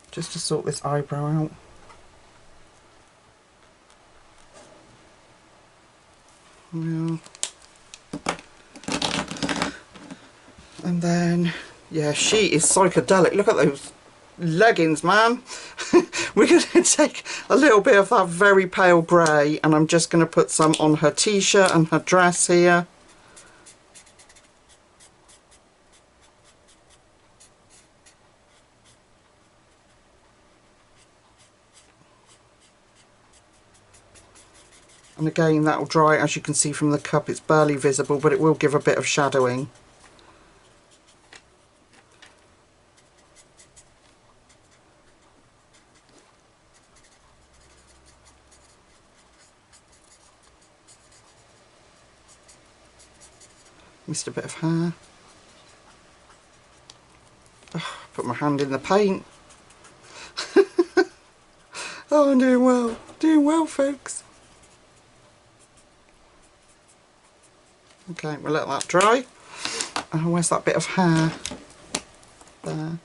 just to sort this eyebrow out. Yeah. And then, yeah, she is psychedelic. Look at those leggings, man. We're going to take a little bit of that very pale grey and I'm just going to put some on her t-shirt and her dress here. And again, that will dry. As you can see from the cup, it's barely visible, but it will give a bit of shadowing. Missed a bit of hair. Oh, put my hand in the paint. Oh, I'm doing well folks. Okay, we'll let that dry. Where's that bit of hair? There.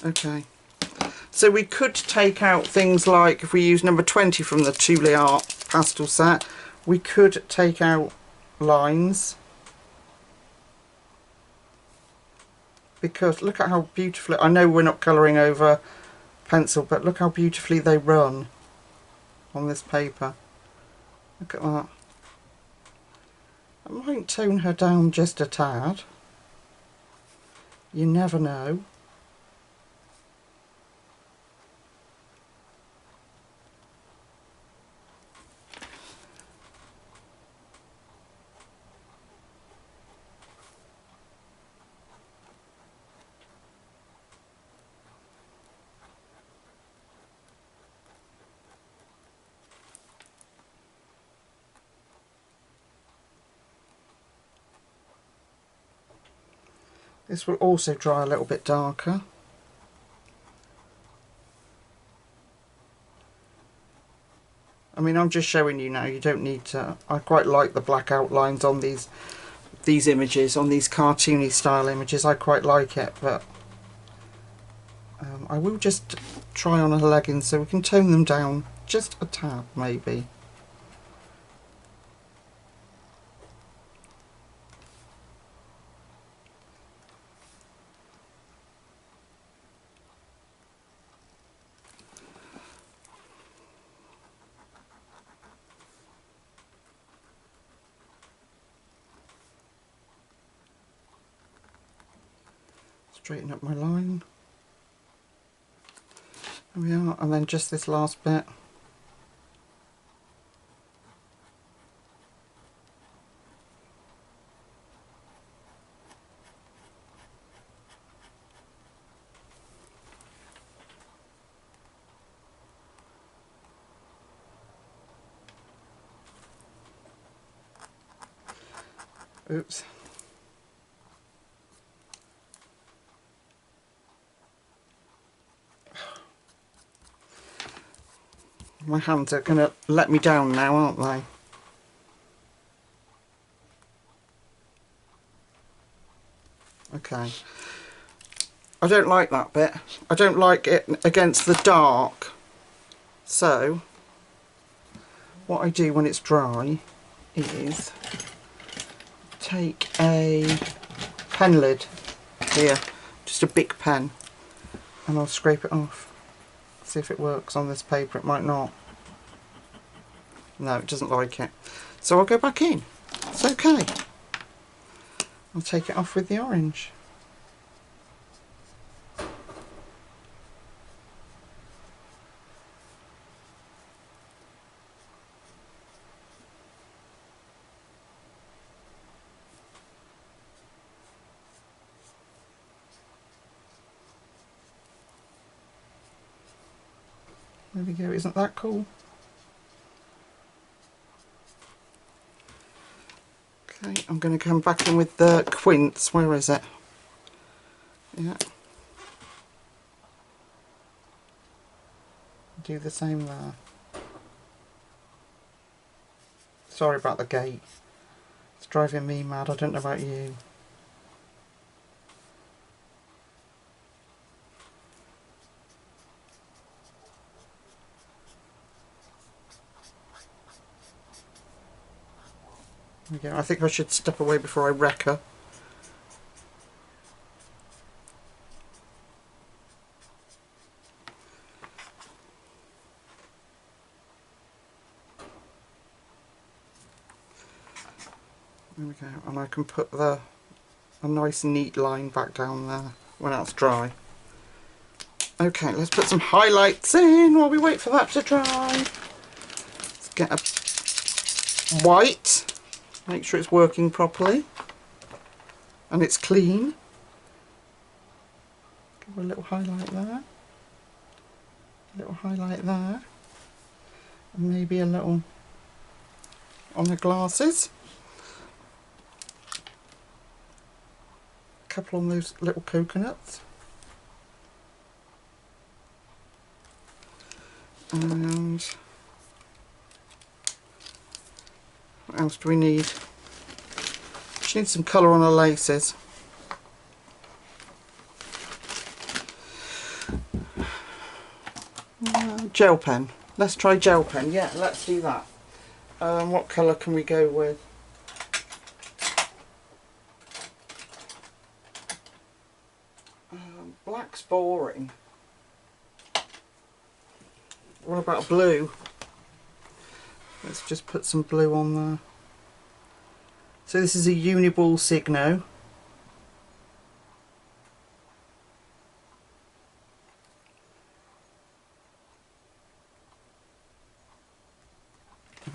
Okay. So we could take out things like, if we use number 20 from the Thule Art pastel set, we could take out lines. Because look at how beautifully, I know we're not colouring over pencil, but look how beautifully they run on this paper. Look at that. I might tone her down just a tad. You never know. This will also dry a little bit darker. I mean, I'm just showing you now, you don't need to. I quite like the black outlines on these images, on these cartoony style images. I quite like it, but I will just try on her leggings so we can tone them down just a tad maybe. Straighten up my line. There we are, and then just this last bit. Oops. My hands are going to let me down now, aren't they? Okay. I don't like that bit. I don't like it against the dark. So, what I do when it's dry is take a pen lid here, just a big pen, and I'll scrape it off. See if it works on this paper. It might not. No, it doesn't like it. So I'll go back in. It's okay. I'll take it off with the orange. There we go, isn't that cool? Okay, I'm going to come back in with the quince. Where is it? Yeah. Do the same there. Sorry about the gate. It's driving me mad. I don't know about you. There we go. I think I should step away before I wreck her. There we go, and I can put a nice neat line back down there when that's dry. Okay, let's put some highlights in while we wait for that to dry. Let's get a white, make sure it's working properly and it's clean. Give a little highlight there, a little highlight there, and maybe a little on the glasses. A couple on those little coconuts. And what else do we need? Just need some colour on the laces. Gel pen. Let's try gel pen. Yeah, let's do that. What colour can we go with? Black's boring. What about blue? Let's just put some blue on there. So this is a Uniball Signo.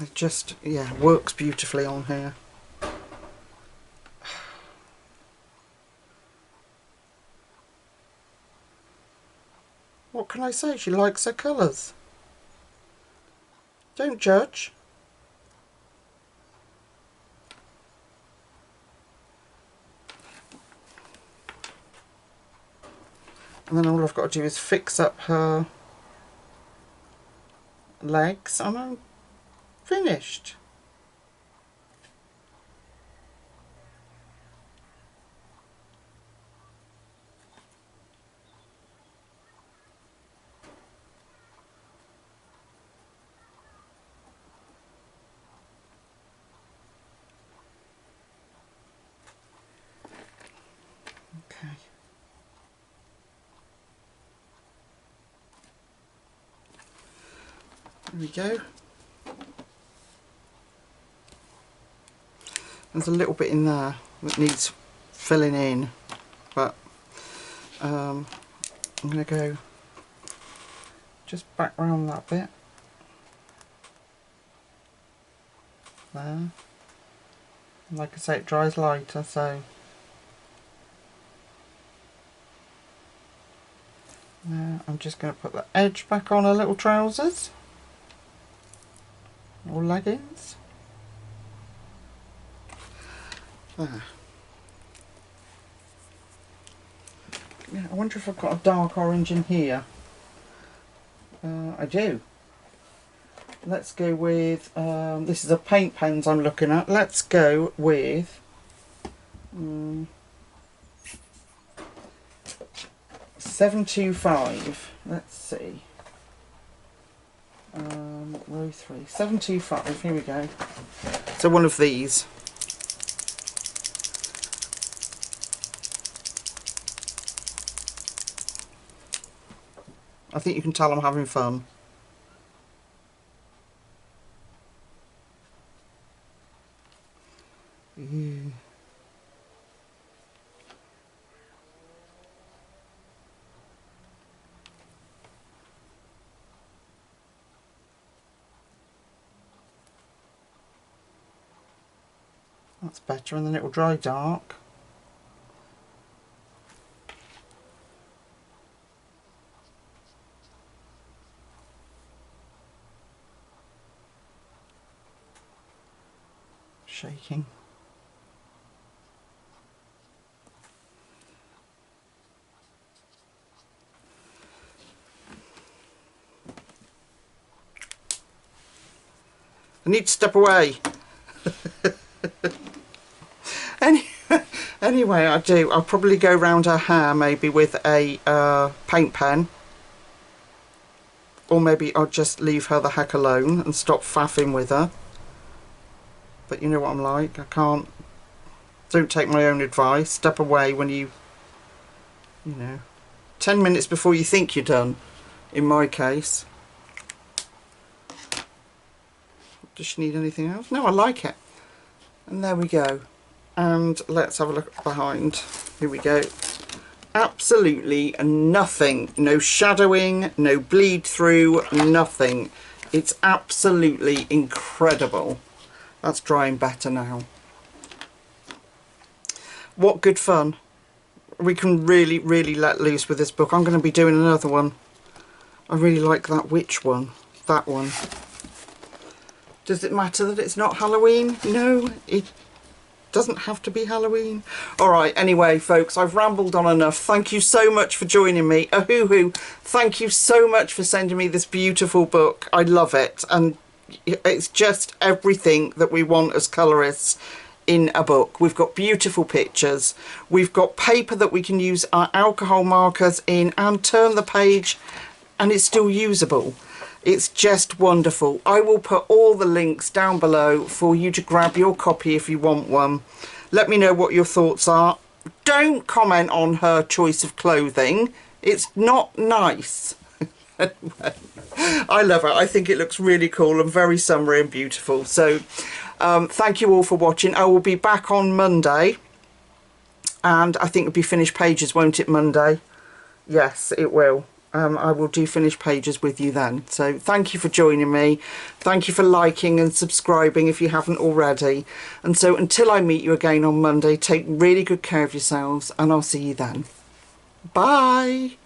It just, yeah, works beautifully on here. What can I say? She likes her colours. Don't judge. And then all I've got to do is fix up her legs and I'm finished. Okay. There we go. There's a little bit in there that needs filling in, but I'm going to go just back round that bit. There. Like I say, it dries lighter, so now I'm just going to put the edge back on her little trousers or leggings. There. Yeah, I wonder if I've got a dark orange in here. I do. Let's go with, this is a paint pens I'm looking at. Let's go with 725. Let's see. Row 3. 725. Here we go. So one of these. I think you can tell I'm having fun. Yeah. That's better, and then it will dry dark. Shaking. I need to step away. Anyway, I do. I'll probably go round her hair maybe with a paint pen. Or maybe I'll just leave her the heck alone and stop faffing with her. But you know what I'm like. I can't. Don't take my own advice. Step away when you know, 10 minutes before you think you're done, in my case. Does she need anything else? No, I like it. And there we go. And let's have a look behind. Here we go. Absolutely nothing. No shadowing, no bleed through, nothing. It's absolutely incredible. That's drying better now. What good fun. We can really, really let loose with this book. I'm going to be doing another one. I really like that witch one. That one. Does it matter that it's not Halloween? No, it doesn't have to be Halloween. Alright, anyway folks, I've rambled on enough. Thank you so much for joining me. Ohuhu, thank you so much for sending me this beautiful book. I love it, and it's just everything that we want as colourists in a book. We've got beautiful pictures, we've got paper that we can use our alcohol markers in and turn the page and it's still usable. It's just wonderful. I will put all the links down below for you to grab your copy if you want one. Let me know what your thoughts are. Don't comment on her choice of clothing. It's not nice. I love it. I think it looks really cool and very summery and beautiful. So thank you all for watching. I will be back on Monday. And I think it'll be finished pages, won't it, Monday? Yes, it will. I will do finished pages with you then. So thank you for joining me. Thank you for liking and subscribing if you haven't already. And so until I meet you again on Monday, take really good care of yourselves and I'll see you then. Bye.